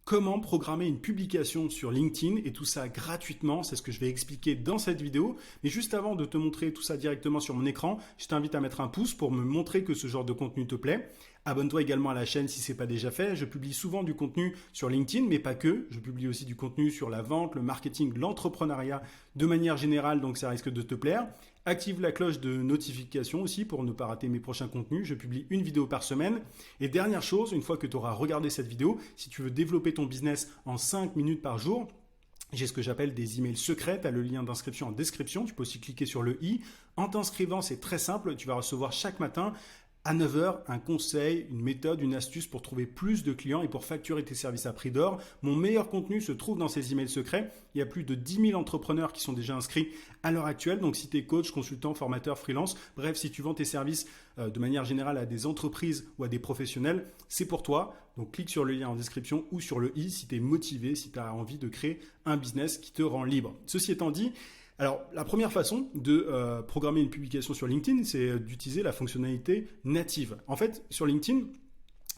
Comment programmer une publication sur LinkedIn et tout ça gratuitement, c'est ce que je vais expliquer dans cette vidéo. Mais juste avant de te montrer tout ça directement sur mon écran, je t'invite à mettre un pouce pour me montrer que ce genre de contenu te plaît. Abonne-toi également à la chaîne si ce n'est pas déjà fait. Je publie souvent du contenu sur LinkedIn, mais pas que. Je publie aussi du contenu sur la vente, le marketing, l'entrepreneuriat de manière générale, donc ça risque de te plaire. Active la cloche de notification aussi pour ne pas rater mes prochains contenus. Je publie une vidéo par semaine. Et dernière chose, une fois que tu auras regardé cette vidéo, si tu veux développer ton business en 5 minutes par jour, j'ai ce que j'appelle des emails secrets. Tu as le lien d'inscription en description. Tu peux aussi cliquer sur le i. En t'inscrivant, c'est très simple. Tu vas recevoir chaque matin à 9 heures, un conseil, une méthode, une astuce pour trouver plus de clients et pour facturer tes services à prix d'or. Mon meilleur contenu se trouve dans ces emails secrets. Il y a plus de 10 000 entrepreneurs qui sont déjà inscrits à l'heure actuelle. Donc si tu es coach, consultant, formateur, freelance, bref, si tu vends tes services de manière générale à des entreprises ou à des professionnels, c'est pour toi. Donc clique sur le lien en description ou sur le i si tu es motivé, si tu as envie de créer un business qui te rend libre. Ceci étant dit, alors, la première façon de programmer une publication sur LinkedIn, c'est d'utiliser la fonctionnalité native. En fait, sur LinkedIn,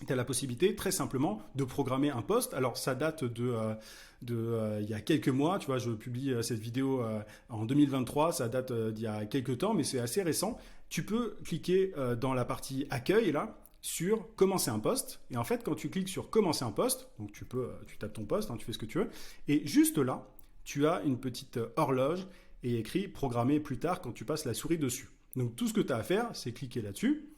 tu as la possibilité très simplement de programmer un post. Alors, ça date il y a quelques mois. Tu vois, je publie cette vidéo en 2023. Ça date d'il y a quelques temps, mais c'est assez récent. Tu peux cliquer dans la partie accueil, là, sur commencer un post. Et en fait, quand tu cliques sur commencer un post, donc tu tapes ton post, tu fais ce que tu veux. Et juste là, tu as une petite horloge et écrit programmer plus tard quand tu passes la souris dessus. Donc tout ce que tu as à faire, c'est cliquer là-dessus,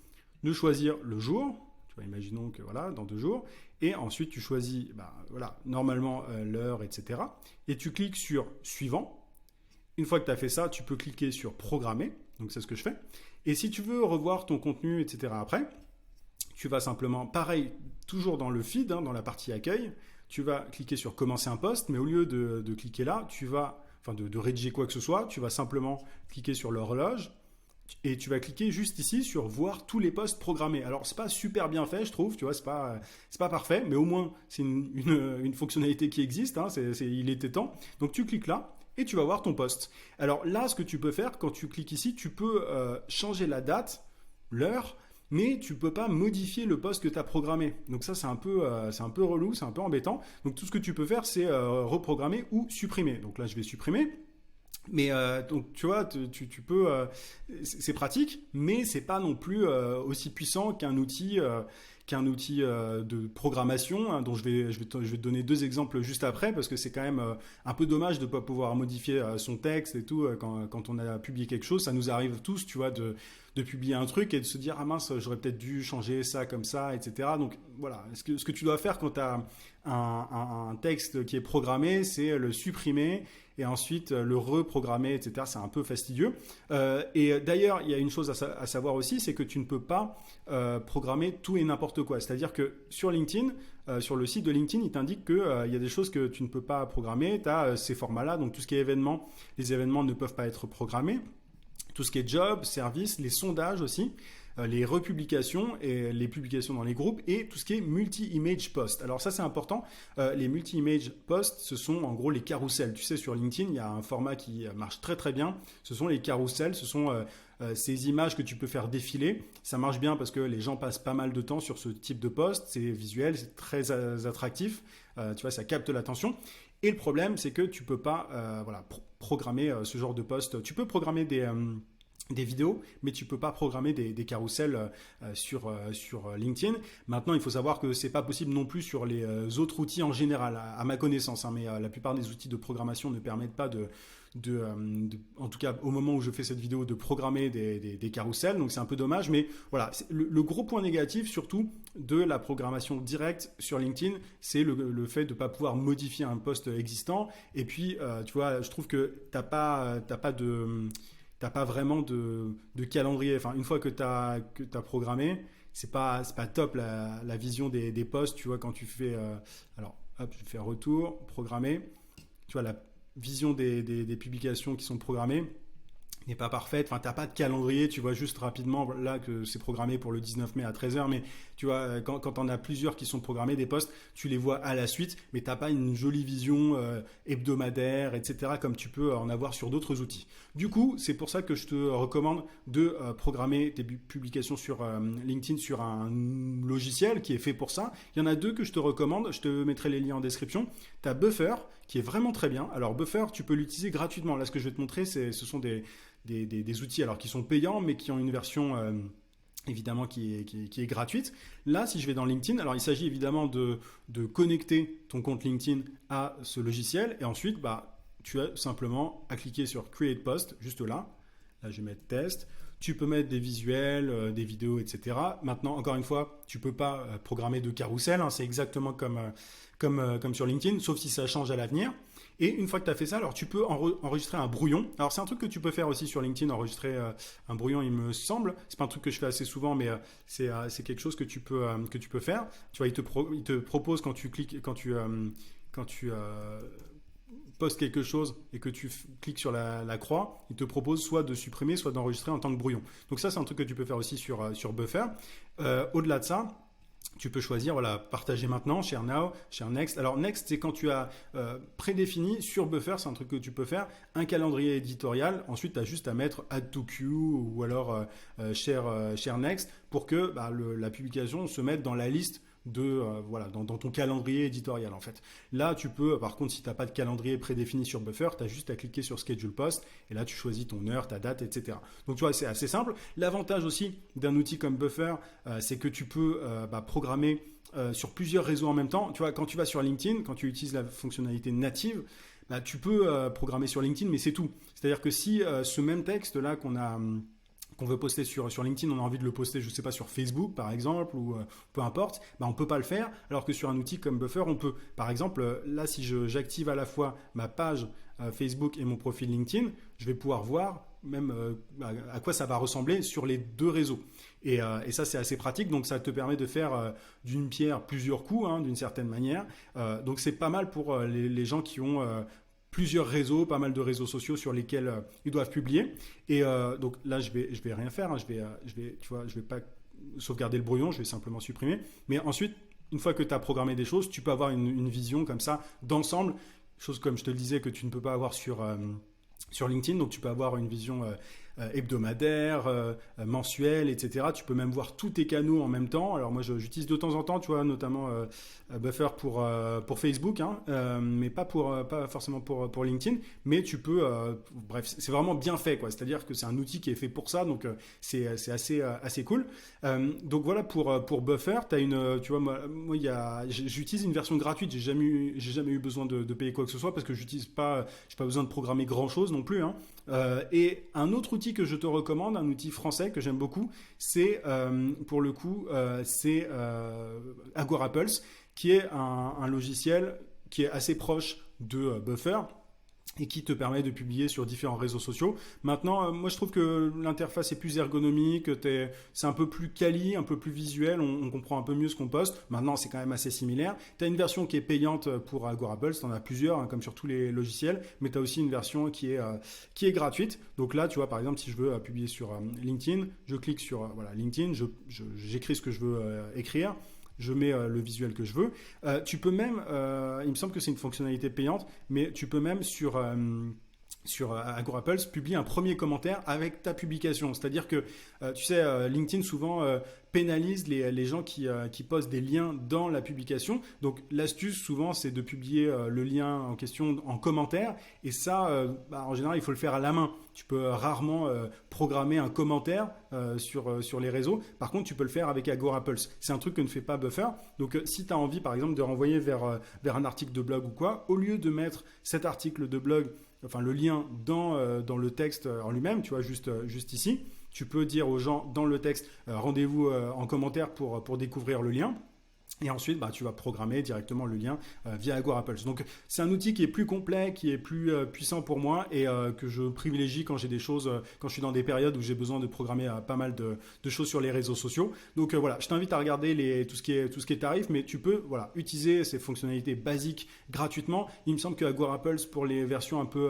de choisir le jour, tu vois, imaginons que voilà, dans 2 jours, et ensuite tu choisis normalement l'heure, etc. Et tu cliques sur suivant. Une fois que tu as fait ça, tu peux cliquer sur programmer, donc c'est ce que je fais. Et si tu veux revoir ton contenu, etc. après, tu vas simplement, pareil, toujours dans le feed, dans la partie accueil, tu vas cliquer sur commencer un post, mais au lieu de cliquer là, de rédiger quoi que ce soit, tu vas simplement cliquer sur l'horloge et tu vas cliquer juste ici sur voir tous les posts programmés. Alors c'est pas super bien fait, je trouve, tu vois, c'est pas parfait, mais au moins c'est une fonctionnalité qui existe, il était temps. Donc tu cliques là et tu vas voir ton post. Alors là, ce que tu peux faire quand tu cliques ici, tu peux changer la date, l'heure, mais tu ne peux pas modifier le post que tu as programmé. Donc ça, c'est un peu relou, c'est un peu embêtant. Donc tout ce que tu peux faire, c'est reprogrammer ou supprimer. Donc là, je vais supprimer. Mais donc tu vois, tu peux, c'est pratique, mais c'est pas non plus aussi puissant qu'un outil de programmation, dont je vais te donner 2 exemples juste après, parce que c'est quand même un peu dommage de ne pas pouvoir modifier son texte et tout quand on a publié quelque chose. Ça nous arrive tous, tu vois, de publier un truc et de se dire ah mince, j'aurais peut-être dû changer ça comme ça, etc. Donc voilà, ce que tu dois faire quand tu as un texte qui est programmé, c'est le supprimer et ensuite le reprogrammer, etc. C'est un peu fastidieux. Et d'ailleurs, il y a une chose à savoir aussi, c'est que tu ne peux pas programmer tout et n'importe quoi. C'est-à-dire que sur LinkedIn, sur le site de LinkedIn, il t'indique qu'il y a des choses que tu ne peux pas programmer. Tu as ces formats-là, donc tout ce qui est événements, les événements ne peuvent pas être programmés. Tout ce qui est job, service, les sondages aussi, les republications et les publications dans les groupes et tout ce qui est multi-image post. Alors ça, c'est important. Les multi-image posts, ce sont en gros les carousels. Tu sais, sur LinkedIn, il y a un format qui marche très très bien. Ce sont les carousels, ce sont ces images que tu peux faire défiler. Ça marche bien parce que les gens passent pas mal de temps sur ce type de post. C'est visuel, c'est très attractif. Tu vois, ça capte l'attention. Et le problème, c'est que tu peux pas programmer ce genre de post. Tu peux programmer des vidéos, mais tu peux pas programmer des carousels sur LinkedIn. Maintenant, il faut savoir que c'est pas possible non plus sur les autres outils en général, à ma connaissance. Mais la plupart des outils de programmation ne permettent pas en tout cas au moment où je fais cette vidéo, de programmer des carousels. Donc c'est un peu dommage, mais voilà, le gros point négatif surtout de la programmation directe sur LinkedIn, c'est le fait de ne pas pouvoir modifier un post existant. Et puis, tu vois, je trouve que t'as pas vraiment de calendrier. Enfin, une fois que tu as programmé, c'est pas top la vision des posts. Tu vois, quand tu fais alors hop, je fais retour, programmer, tu vois, la vision des publications qui sont programmées n'est pas parfaite. Enfin, tu n'as pas de calendrier, tu vois juste rapidement là que c'est programmé pour le 19 mai à 13h, mais Tu vois, quand on a plusieurs qui sont programmés, des posts, tu les vois à la suite, mais tu n'as pas une jolie vision hebdomadaire, etc., comme tu peux en avoir sur d'autres outils. Du coup, c'est pour ça que je te recommande de programmer tes publications sur LinkedIn sur un logiciel qui est fait pour ça. Il y en a deux que je te recommande, je te mettrai les liens en description. Tu as Buffer, qui est vraiment très bien. Alors Buffer, tu peux l'utiliser gratuitement. Là, ce que je vais te montrer, ce sont des outils alors, qui sont payants, mais qui ont une version évidemment qui est gratuite. Là, si je vais dans LinkedIn, alors il s'agit évidemment de connecter ton compte LinkedIn à ce logiciel. Et ensuite, tu as simplement à cliquer sur Create Post, juste là. Là, je vais mettre Test. Tu peux mettre des visuels, des vidéos, etc. Maintenant, encore une fois, tu ne peux pas programmer de carrousel. Hein, c'est exactement comme sur LinkedIn, sauf si ça change à l'avenir. Et une fois que tu as fait ça, alors tu peux enregistrer un brouillon. Alors c'est un truc que tu peux faire aussi sur LinkedIn, enregistrer un brouillon, il me semble. C'est pas un truc que je fais assez souvent, mais c'est quelque chose que tu peux faire. Tu vois, il te propose quand tu cliques, quand tu postes quelque chose et que tu cliques sur la croix, il te propose soit de supprimer, soit d'enregistrer en tant que brouillon. Donc ça, c'est un truc que tu peux faire aussi sur Buffer. Au-delà de ça, tu peux choisir, voilà, partager maintenant, share now, share next. Alors next, c'est quand tu as prédéfini sur Buffer, c'est un truc que tu peux faire, un calendrier éditorial. Ensuite, tu as juste à mettre add to queue ou alors share next pour que la publication se mette dans la liste dans ton calendrier éditorial en fait. Là, tu peux, par contre, si tu n'as pas de calendrier prédéfini sur Buffer, tu as juste à cliquer sur Schedule Post et là, tu choisis ton heure, ta date, etc. Donc, tu vois, c'est assez simple. L'avantage aussi d'un outil comme Buffer, c'est que tu peux programmer sur plusieurs réseaux en même temps. Tu vois, quand tu vas sur LinkedIn, quand tu utilises la fonctionnalité native, tu peux programmer sur LinkedIn, mais c'est tout. C'est-à-dire que si ce même texte-là qu'on veut poster sur LinkedIn, on a envie de le poster, je ne sais pas, sur Facebook par exemple, ou peu importe, on ne peut pas le faire, alors que sur un outil comme Buffer, on peut. Par exemple, là, si j'active à la fois ma page Facebook et mon profil LinkedIn, je vais pouvoir voir même à quoi ça va ressembler sur les deux réseaux. Et ça, c'est assez pratique, donc ça te permet de faire d'une pierre plusieurs coups, hein, d'une certaine manière. Donc c'est pas mal pour les gens qui ont plusieurs réseaux, pas mal de réseaux sociaux sur lesquels ils doivent publier. Et donc là, je vais rien faire. Hein. Je vais pas sauvegarder le brouillon, je vais simplement supprimer. Mais ensuite, une fois que tu as programmé des choses, tu peux avoir une vision comme ça d'ensemble, chose comme je te le disais que tu ne peux pas avoir sur LinkedIn. Donc tu peux avoir une vision hebdomadaire, mensuelle, etc. Tu peux même voir tous tes canaux en même temps. Alors moi, j'utilise de temps en temps, tu vois, notamment Buffer pour Facebook, hein, mais pas forcément pour LinkedIn. Mais tu peux, bref, c'est vraiment bien fait, quoi. C'est-à-dire que c'est un outil qui est fait pour ça, donc c'est assez cool. Donc voilà pour Buffer. Tu vois, moi j'utilise une version gratuite. J'ai jamais eu besoin de payer quoi que ce soit parce que j'ai pas besoin de programmer grand chose non plus, hein. Et un autre outil que je te recommande, un outil français que j'aime beaucoup, c'est pour le coup, c'est Agorapulse, qui est un logiciel qui est assez proche de Buffer et qui te permet de publier sur différents réseaux sociaux. Maintenant, moi je trouve que l'interface est plus ergonomique, c'est un peu plus quali, un peu plus visuel, on comprend un peu mieux ce qu'on poste. Maintenant, c'est quand même assez similaire. Tu as une version qui est payante pour Agorapulse, tu en as plusieurs, hein, comme sur tous les logiciels, mais tu as aussi une version qui est gratuite. Donc là, tu vois, par exemple, si je veux publier sur LinkedIn, je clique sur LinkedIn, j'écris ce que je veux écrire. Je mets le visuel que je veux. Tu peux même, il me semble que c'est une fonctionnalité payante, mais tu peux même sur Agorapulse publier un premier commentaire avec ta publication. C'est-à-dire que, tu sais, LinkedIn souvent pénalise les gens qui postent des liens dans la publication. Donc l'astuce souvent, c'est de publier le lien en question en commentaire. Et ça, en général, il faut le faire à la main. Tu peux rarement programmer un commentaire sur les réseaux. Par contre, tu peux le faire avec Agorapulse. C'est un truc que ne fait pas Buffer. Donc si tu as envie, par exemple, de renvoyer vers un article de blog ou quoi, au lieu de mettre cet article de blog, enfin le lien dans le texte en lui-même, tu vois, juste ici, tu peux dire aux gens dans le texte, rendez-vous en commentaire pour découvrir le lien. Et ensuite, tu vas programmer directement le lien via Agorapulse. Donc, c'est un outil qui est plus complet, qui est plus puissant pour moi et que je privilégie quand j'ai des choses, quand je suis dans des périodes où j'ai besoin de programmer pas mal de choses sur les réseaux sociaux. Donc voilà, je t'invite à regarder tout ce qui est tarif, mais tu peux utiliser ces fonctionnalités basiques gratuitement. Il me semble que Agorapulse, pour les versions un peu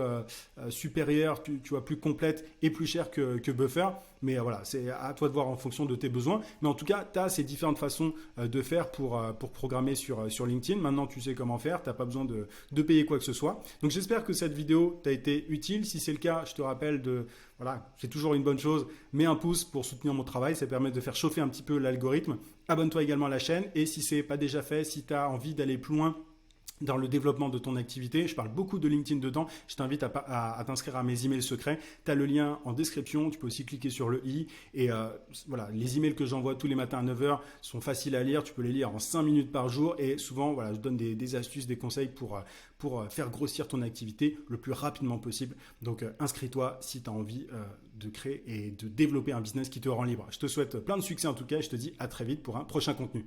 supérieures, tu vois, plus complètes et plus chères que Buffer. Mais voilà, c'est à toi de voir en fonction de tes besoins. Mais en tout cas, tu as ces différentes façons de faire pour programmer sur LinkedIn. Maintenant, tu sais comment faire. Tu n'as pas besoin de payer quoi que ce soit. Donc, j'espère que cette vidéo t'a été utile. Si c'est le cas, je te rappelle voilà, c'est toujours une bonne chose. Mets un pouce pour soutenir mon travail. Ça permet de faire chauffer un petit peu l'algorithme. Abonne-toi également à la chaîne. Et si ce n'est pas déjà fait, si tu as envie d'aller plus loin dans le développement de ton activité, je parle beaucoup de LinkedIn dedans, je t'invite à t'inscrire à mes emails secrets, tu as le lien en description, tu peux aussi cliquer sur le i et voilà, les emails que j'envoie tous les matins à 9h sont faciles à lire, tu peux les lire en 5 minutes par jour et souvent voilà, je donne des astuces, des conseils pour faire grossir ton activité le plus rapidement possible. Donc inscris-toi si tu as envie de créer et de développer un business qui te rend libre. Je te souhaite plein de succès en tout cas et je te dis à très vite pour un prochain contenu.